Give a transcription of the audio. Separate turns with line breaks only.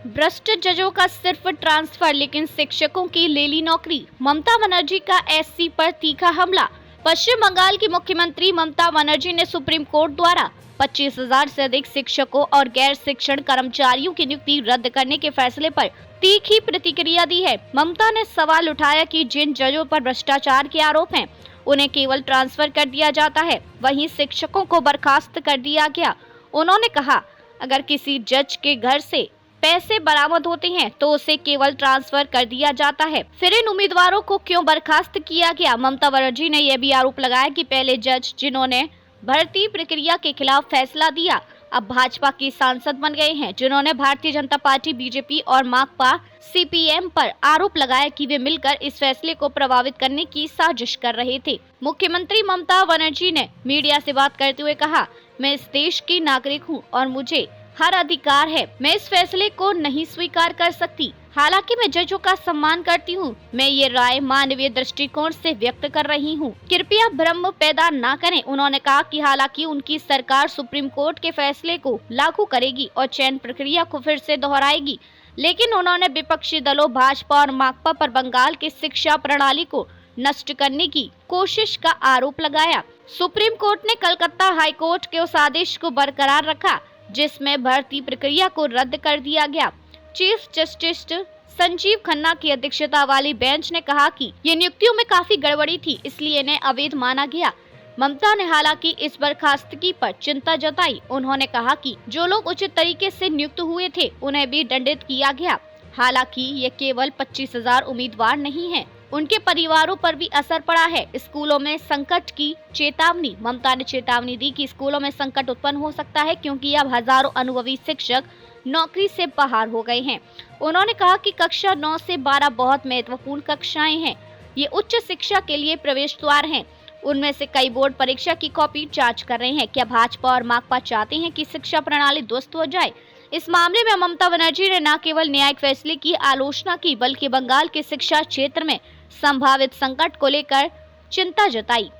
भ्रष्ट जजों का सिर्फ ट्रांसफर, लेकिन शिक्षकों की ले ली नौकरी। ममता बनर्जी का एससी पर तीखा हमला। पश्चिम बंगाल की मुख्यमंत्री ममता बनर्जी ने सुप्रीम कोर्ट द्वारा 25,000 से अधिक शिक्षकों और गैर शिक्षण कर्मचारियों की नियुक्ति रद्द करने के फैसले पर तीखी प्रतिक्रिया दी है। ममता ने सवाल उठाया कि जिन जजों पर भ्रष्टाचार के आरोप हैं, उन्हें केवल ट्रांसफर कर दिया जाता है, वहीं शिक्षकों को बर्खास्त कर दिया गया। उन्होंने कहा, अगर किसी जज के घर से पैसे बरामद होते हैं तो उसे केवल ट्रांसफर कर दिया जाता है, फिर इन उम्मीदवारों को क्यों बर्खास्त किया गया। ममता बनर्जी ने यह भी आरोप लगाया कि पहले जज जिन्होंने भर्ती प्रक्रिया के खिलाफ फैसला दिया, अब भाजपा के सांसद बन गए हैं, जिन्होंने भारतीय जनता पार्टी, बीजेपी और माकपा सीपीएम पर आरोप लगाया कि वे मिलकर इस फैसले को प्रभावित करने की साजिश कर रहे थे। मुख्यमंत्री ममता बनर्जी ने मीडिया से बात करते हुए कहा, मैं इस देश की नागरिक हूं और मुझे हर अधिकार है, मैं इस फैसले को नहीं स्वीकार कर सकती। हालांकि मैं जजों का सम्मान करती हूं, मैं ये राय मानवीय दृष्टिकोण से व्यक्त कर रही हूं, कृपया भ्रम पैदा न करें। उन्होंने कहा कि हालांकि उनकी सरकार सुप्रीम कोर्ट के फैसले को लागू करेगी और चयन प्रक्रिया को फिर से दोहराएगी, लेकिन उन्होंने विपक्षी दलों भाजपा और माकपा पर बंगाल की शिक्षा प्रणाली को नष्ट करने की कोशिश का आरोप लगाया। सुप्रीम कोर्ट ने कलकत्ता हाई कोर्ट के उस आदेश को बरकरार रखा जिसमें भर्ती प्रक्रिया को रद्द कर दिया गया। चीफ जस्टिस संजीव खन्ना की अध्यक्षता वाली बेंच ने कहा कि ये नियुक्तियों में काफी गड़बड़ी थी, इसलिए इन्हें अवैध माना गया। ममता ने हालांकि इस बर्खास्तगी पर चिंता जताई। उन्होंने कहा कि जो लोग उचित तरीके से नियुक्त हुए थे, उन्हें भी दंडित किया गया। हालांकि ये केवल 25,000 उम्मीदवार नहीं हैं, उनके परिवारों पर भी असर पड़ा है। स्कूलों में संकट की चेतावनी। ममता ने चेतावनी दी कि स्कूलों में संकट उत्पन्न हो सकता है, क्योंकि अब हजारों अनुभवी शिक्षक नौकरी से बाहर हो गए हैं। उन्होंने कहा कि कक्षा 9 से 12 बहुत महत्वपूर्ण कक्षाएं हैं। ये उच्च शिक्षा के लिए प्रवेश द्वार हैं। उनमें से कई बोर्ड परीक्षा की कॉपी जांच कर रहे हैं। क्या भाजपा और माकपा चाहते हैं कि शिक्षा प्रणाली ध्वस्त हो जाए? इस मामले में ममता बनर्जी ने न केवल न्यायिक फैसले की आलोचना की, बल्कि बंगाल के शिक्षा क्षेत्र में संभावित संकट को लेकर चिंता जताई।